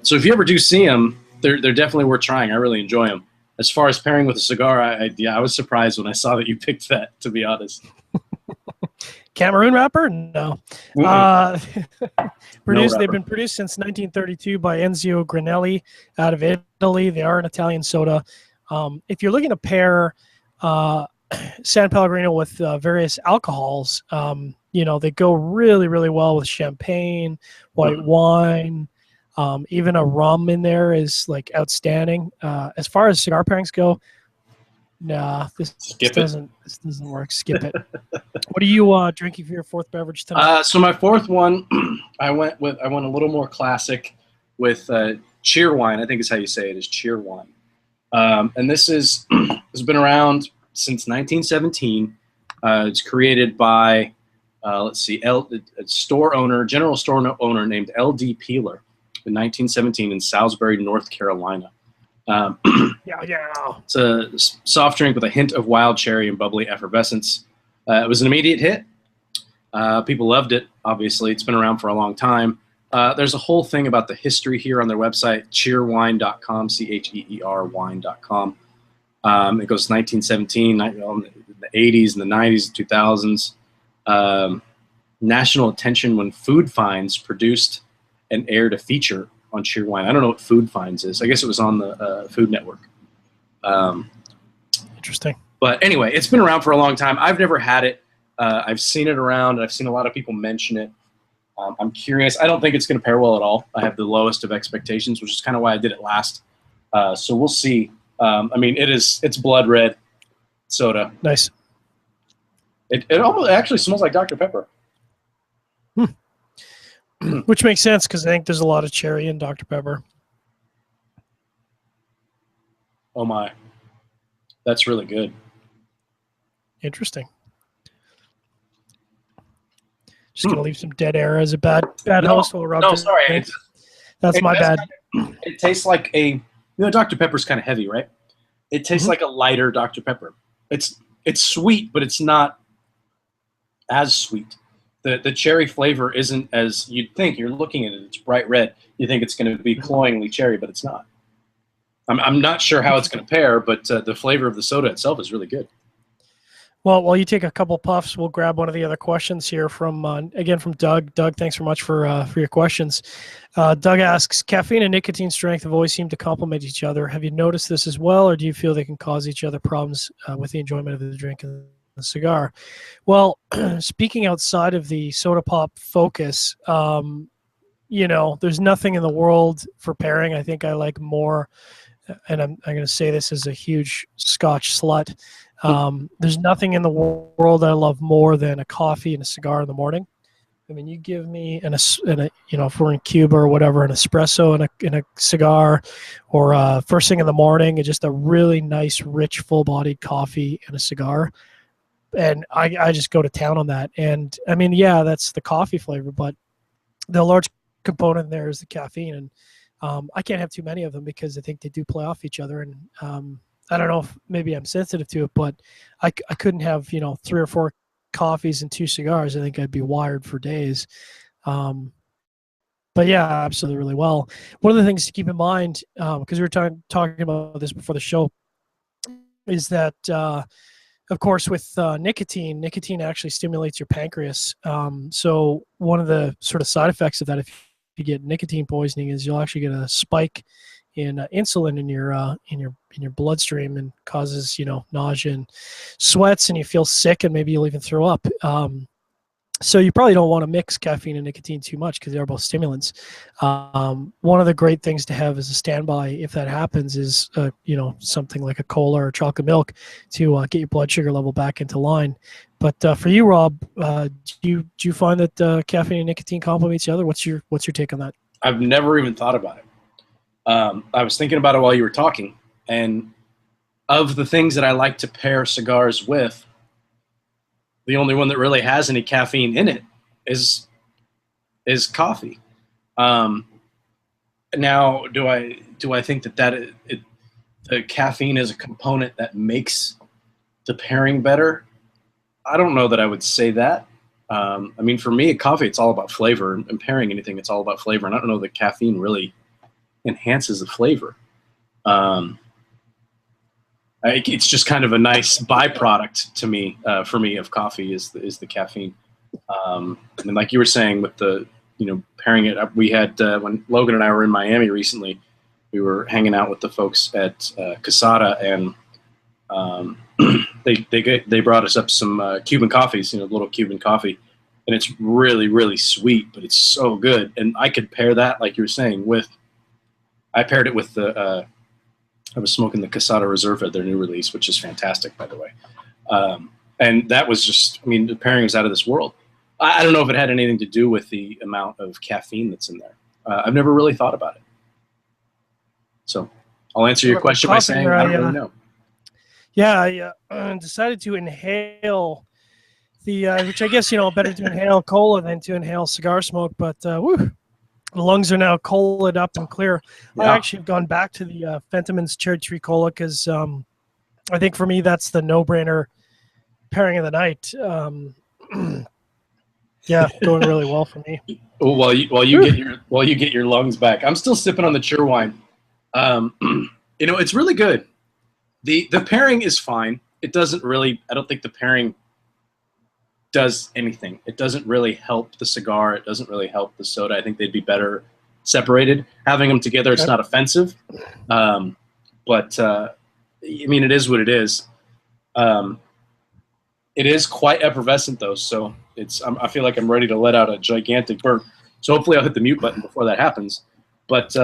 So if you ever do see them, they're definitely worth trying. I really enjoy them. As far as pairing with a cigar, I was surprised when I saw that you picked that, to be honest. Cameroon wrapper? No. They've been produced since 1932 by Enzio Granelli out of Italy. They are an Italian soda. If you're looking to pair San Pellegrino with various alcohols, they go really, really well with champagne, white wine. Even a rum in there is like outstanding. As far as cigar pairings go, nah, this doesn't work. Skip it. What are you drinking for your fourth beverage tonight? So my fourth one, I went a little more classic with cheer wine. I think is how you say it, is cheer wine. And this has been around since 1917. It's created by a general store owner named L.D. Peeler in 1917 in Salisbury, North Carolina. It's a soft drink with a hint of wild cherry and bubbly effervescence. It was an immediate hit. People loved it, obviously. It's been around for a long time. There's a whole thing about the history here on their website, cheerwine.com, CHEER wine.com. It goes 1917, the 80s and the 90s, 2000s. National attention when Food Finds produced and aired a feature on Cheer Wine. I don't know what Food Finds is. I guess it was on the Food Network. Interesting. But anyway, it's been around for a long time. I've never had it. I've seen it around, and I've seen a lot of people mention it. I'm curious. I don't think it's going to pair well at all. I have the lowest of expectations, which is kind of why I did it last. So we'll see. It's blood red soda. Nice. It almost actually smells like Dr. Pepper. Which makes sense because I think there's a lot of cherry in Dr. Pepper. Oh my. That's really good. Interesting. Just going to leave some dead air as a bad host. Sorry. That's my bad. It tastes like Dr. Pepper's kind of heavy, right? It tastes like a lighter Dr. Pepper. It's sweet, but it's not as sweet. The cherry flavor isn't as you'd think. You're looking at it; it's bright red. You think it's going to be cloyingly cherry, but it's not. I'm not sure how it's going to pair, but the flavor of the soda itself is really good. Well, while you take a couple puffs, we'll grab one of the other questions here from Doug. Doug, thanks so much for your questions. Doug asks, caffeine and nicotine strength have always seemed to complement each other. Have you noticed this as well, or do you feel they can cause each other problems with the enjoyment of the drink and the cigar? Well, speaking outside of the soda pop focus, there's nothing in the world for pairing I think I like more, and I'm going to say this as a huge Scotch slut. There's nothing in the world I love more than a coffee and a cigar in the morning. I mean, you give me if we're in Cuba or whatever, an espresso and a cigar, or first thing in the morning, and just a really nice, rich, full-bodied coffee and a cigar. And I just go to town on that. And I mean, yeah, that's the coffee flavor, but the large component there is the caffeine. And I can't have too many of them because I think they do play off each other. And I don't know if maybe I'm sensitive to it, but I couldn't have, 3 or 4 coffees and 2 cigars. I think I'd be wired for days. But yeah, absolutely really well. One of the things to keep in mind, because we were talking about this before the show, is that of course, with nicotine actually stimulates your pancreas. So one of the sort of side effects of that, if you get nicotine poisoning, is you'll actually get a spike in insulin in your bloodstream, and causes nausea and sweats, and you feel sick, and maybe you'll even throw up. So you probably don't want to mix caffeine and nicotine too much because they're both stimulants. One of the great things to have as a standby if that happens is something like a cola or chocolate milk to get your blood sugar level back into line. But for you, Rob, do you find that caffeine and nicotine complement each other? What's your take on that? I've never even thought about it. I was thinking about it while you were talking, and of the things that I like to pair cigars with, the only one that really has any caffeine in it is coffee. Now, do I think that the caffeine is a component that makes the pairing better? I don't know that I would say that. I mean, for me, coffee, it's all about flavor, and pairing anything, it's all about flavor. And I don't know that caffeine really enhances the flavor. It's just kind of a nice byproduct to me, for me, of coffee is the caffeine. And like you were saying with the, pairing it up, we had, when Logan and I were in Miami recently, we were hanging out with the folks at Casada, and they brought us up some Cuban coffees, little Cuban coffee. And it's really, really sweet, but it's so good. And I could pair that, like you were saying, I paired it with I was smoking the Casada Reserva, their new release, which is fantastic, by the way. And that was just, the pairing was out of this world. I don't know if it had anything to do with the amount of caffeine that's in there. I've never really thought about it. So I'll answer your question by saying I don't really know. Yeah, I decided to inhale which I guess, better to inhale cola than to inhale cigar smoke, but the lungs are now colaed up and clear. Yeah. I actually have gone back to the Fentimans Cherry Tree Cola because I think for me that's the no-brainer pairing of the night. Yeah, going really well for me. While you get your lungs back, I'm still sipping on the Cheerwine. It's really good. The pairing is fine. It doesn't really. I don't think the pairing does anything. It doesn't really help the cigar. It doesn't really help the soda. I think they'd be better separated. Having them together, it's not offensive. But it is what it is. It is quite effervescent, though, so I feel like I'm ready to let out a gigantic burp. So hopefully I'll hit the mute button before that happens. But,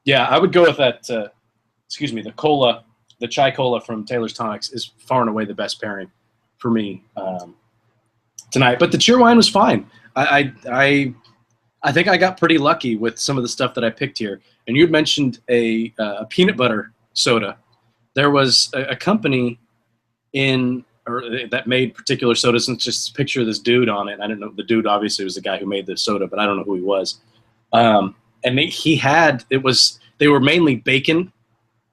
yeah, I would go with that, the cola, the chai cola from Taylor's Tonics is far and away the best pairing for me tonight. But the Cheerwine was fine. I think I got pretty lucky with some of the stuff that I picked here. And you had mentioned a peanut butter soda. There was a company that made particular sodas, and just picture this dude on it. I don't know. The dude obviously was the guy who made the soda, but I don't know who he was. And they were mainly bacon.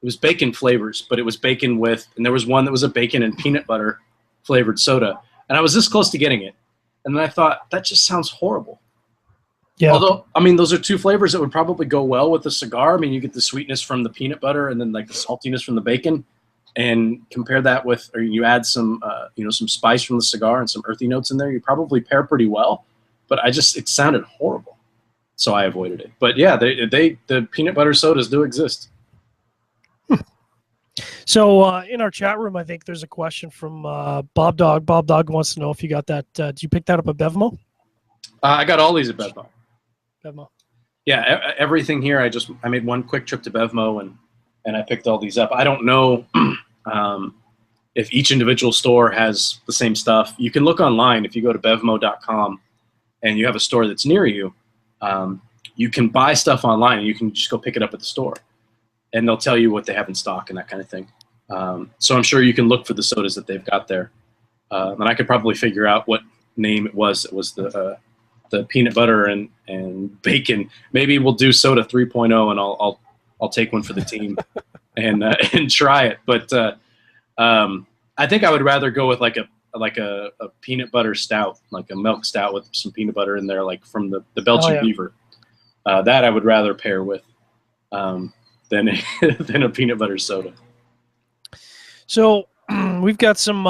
It was bacon flavors, but it was bacon and there was one that was a bacon and peanut butter flavored soda. And I was this close to getting it. And then I thought, that just sounds horrible. Yeah. Although, those are two flavors that would probably go well with the cigar. You get the sweetness from the peanut butter and then like the saltiness from the bacon. And compare that with, or you add some, some spice from the cigar and some earthy notes in there, you probably pair pretty well. But it sounded horrible, so I avoided it. But yeah, the peanut butter sodas do exist. So in our chat room, I think there's a question from Bob Dog. Bob Dog wants to know if you got that. Did you pick that up at Bevmo? I got all these at Bevmo. Bevmo. Yeah, everything here. I made one quick trip to Bevmo and I picked all these up. I don't know if each individual store has the same stuff. You can look online. If you go to bevmo.com and you have a store that's near you, you can buy stuff online and you can just go pick it up at the store. And they'll tell you what they have in stock and that kind of thing. So I'm sure you can look for the sodas that they've got there. And I could probably figure out what name it was. It was the peanut butter and bacon. Maybe we'll do soda 3.0 and I'll take one for the team and try it. But I think I would rather go with like a peanut butter stout, like a milk stout with some peanut butter in there, like from the Belgian Beaver. That I would rather pair with than a peanut butter soda. So we've got some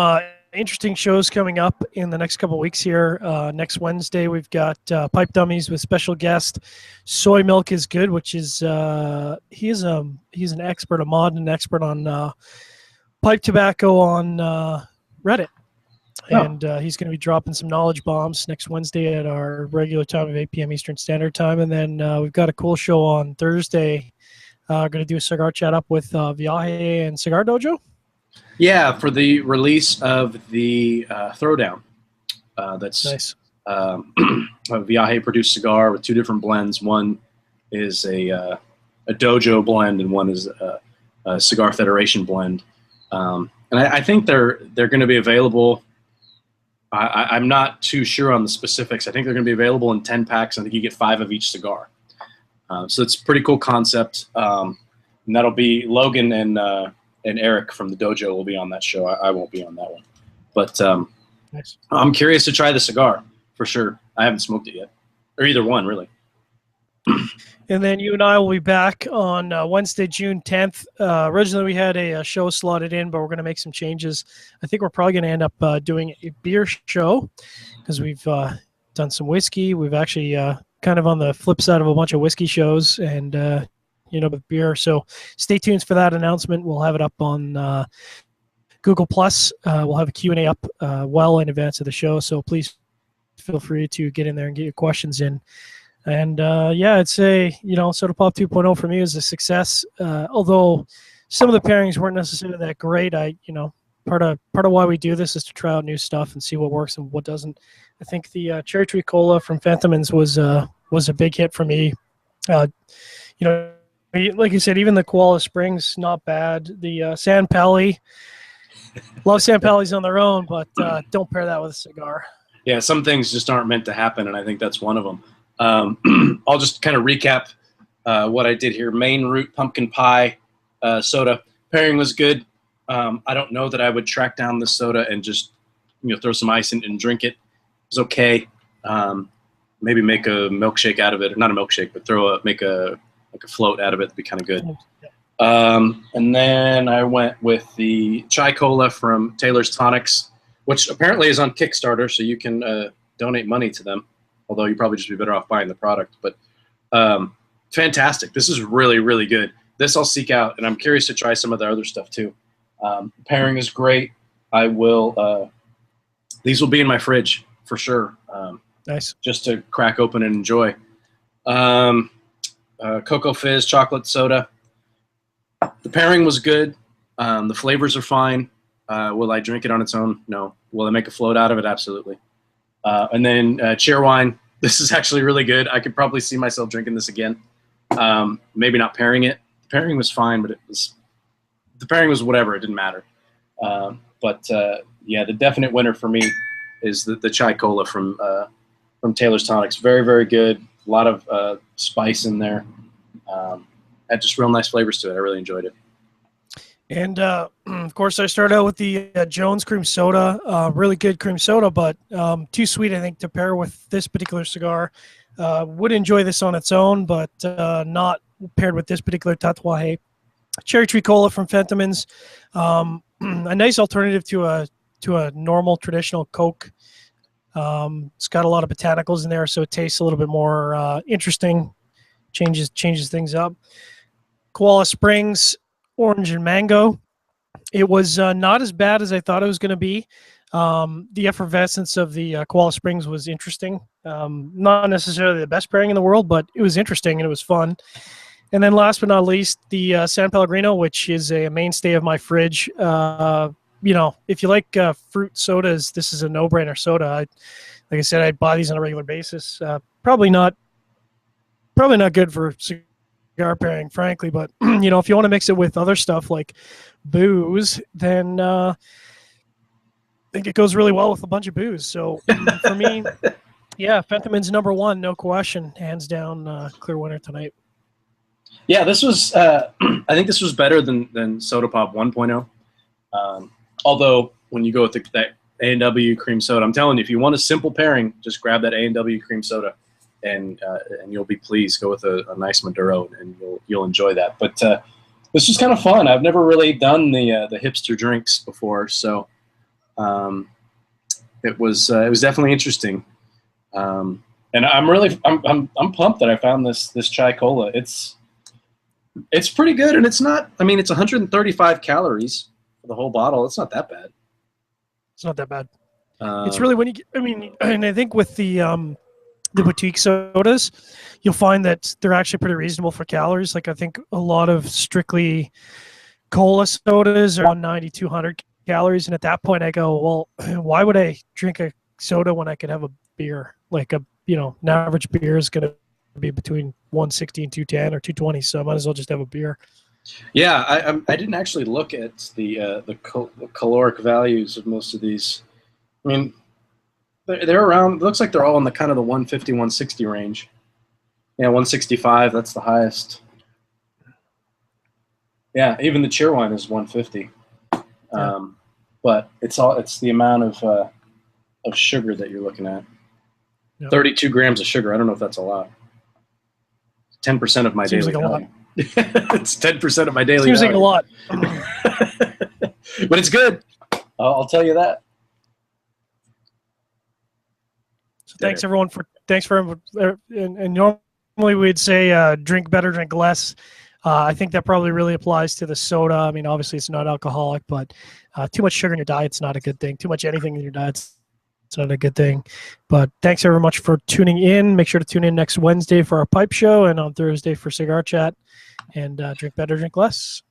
interesting shows coming up in the next couple of weeks here. Next Wednesday, we've got Pipe Dummies with special guest Soy Milk is Good, which is he's an expert, a modern expert on pipe tobacco on Reddit. And he's going to be dropping some knowledge bombs next Wednesday at our regular time of 8 p.m. Eastern Standard Time. And then we've got a cool show on Thursday. Going to do a cigar chat up with Viaje and Cigar Dojo. Yeah, for the release of the Throwdown. That's nice. A Viaje produced cigar with 2 different blends. One is a Dojo blend, and one is a Cigar Federation blend. And I think they're going to be available. I'm not too sure on the specifics. I think they're going to be available in 10 packs. I think you get 5 of each cigar. So it's a pretty cool concept. And that'll be Logan and Eric from the Dojo will be on that show. I won't be on that one. But nice. I'm curious to try the cigar for sure. I haven't smoked it yet. Or either one, really. And then you and I will be back on Wednesday, June 10th. Originally, we had a show slotted in, but we're going to make some changes. I think we're probably going to end up doing a beer show because we've done some whiskey. We've actually kind of on the flip side of a bunch of whiskey shows and, with beer. So stay tuned for that announcement. We'll have it up on Google+. We'll have a Q&A up well in advance of the show. So please feel free to get in there and get your questions in. And I'd say, Soda Pop 2.0 for me is a success. Although some of the pairings weren't necessarily that great, part of why we do this is to try out new stuff and see what works and what doesn't. I think the Cherry Tree Cola from Fentimans was a big hit for me. Like you said, even the Koala Springs, not bad. The San Pali, love San Palis on their own, but don't pair that with a cigar. Yeah, some things just aren't meant to happen, and I think that's one of them. I'll just kind of recap what I did here. Main Root Pumpkin Pie soda. Pairing was good. I don't know that I would track down the soda and just throw some ice in and drink it. It was okay. Maybe make a milkshake out of it. Or not a milkshake, but make a float out of it. That'd be kind of good. And then I went with the Chai Cola from Taylor's Tonics, which apparently is on Kickstarter, so you can donate money to them. Although you'd probably just be better off buying the product. But fantastic. This is really, really good. This I'll seek out, and I'm curious to try some of the other stuff too. Pairing is great. I will. These will be in my fridge for sure. Nice. Just to crack open and enjoy. Cocoa Fizz chocolate soda. The pairing was good. The flavors are fine. Will I drink it on its own? No. Will I make a float out of it? Absolutely. And then Cheerwine. This is actually really good. I could probably see myself drinking this again. Maybe not pairing it. The pairing was fine, but the pairing was whatever. It didn't matter. The definite winner for me is the Chai Cola from Taylor's Tonics. Very, very good. A lot of spice in there. Had just real nice flavors to it. I really enjoyed it. And, of course, I started out with the Jones Cream Soda. Really good cream soda, but too sweet, I think, to pair with this particular cigar. Would enjoy this on its own, but not paired with this particular Tatuaje. Cherry Tree Cola from Fentimans. A nice alternative to a normal traditional Coke. It's got a lot of botanicals in there, so it tastes a little bit more interesting. Changes things up. Koala Springs Orange and Mango. It was not as bad as I thought it was going to be. The effervescence of the Koala Springs was interesting. Not necessarily the best pairing in the world, but it was interesting and it was fun. And then last but not least, the San Pellegrino, which is a mainstay of my fridge. If you like fruit sodas, this is a no-brainer soda. Like I said, I buy these on a regular basis. Probably not good for cigar pairing, frankly, but if you want to mix it with other stuff like booze, then I think it goes really well with a bunch of booze. So for me, Fentiman's number one, no question, hands down, clear winner tonight. Yeah, this was. I think this was better than Soda Pop 1.0. Although when you go with that A&W cream soda, I'm telling you, if you want a simple pairing, just grab that A&W cream soda. And you'll be pleased. Go with a nice Maduro, and you'll enjoy that. But this was kind of fun. I've never really done the hipster drinks before, so it was definitely interesting. And I'm pumped that I found this chai cola. It's pretty good, and it's not. I mean, it's 135 calories for the whole bottle. It's not that bad. It's not that bad. It's really when you. I mean, and I think with the boutique sodas, you'll find that they're actually pretty reasonable for calories. Like I think a lot of strictly cola sodas are 190, 200 calories, and at that point I go, well, why would I drink a soda when I could have a beer? Like an average beer is going to be between 160 and 210 or 220, so I might as well just have a beer. Yeah, I didn't actually look at the caloric values of most of these. I mean, they're around. It looks like they're all in the kind of the 150, 160 range. Yeah, 165. That's the highest. Yeah, even the cheer wine is 150. Yeah. But it's the amount of sugar that you're looking at. Yep. 32 grams of sugar. I don't know if that's a lot. 10% of my daily value. It's 10% of my daily value. Seems like a lot. But it's good. I'll tell you that. So thanks everyone and normally we'd say drink better, drink less. I think that probably really applies to the soda. I mean, obviously it's not alcoholic, but too much sugar in your diet's not a good thing. Too much anything in your diet's not a good thing. But thanks very much for tuning in. Make sure to tune in next Wednesday for our pipe show and on Thursday for Cigar Chat. And drink better, drink less.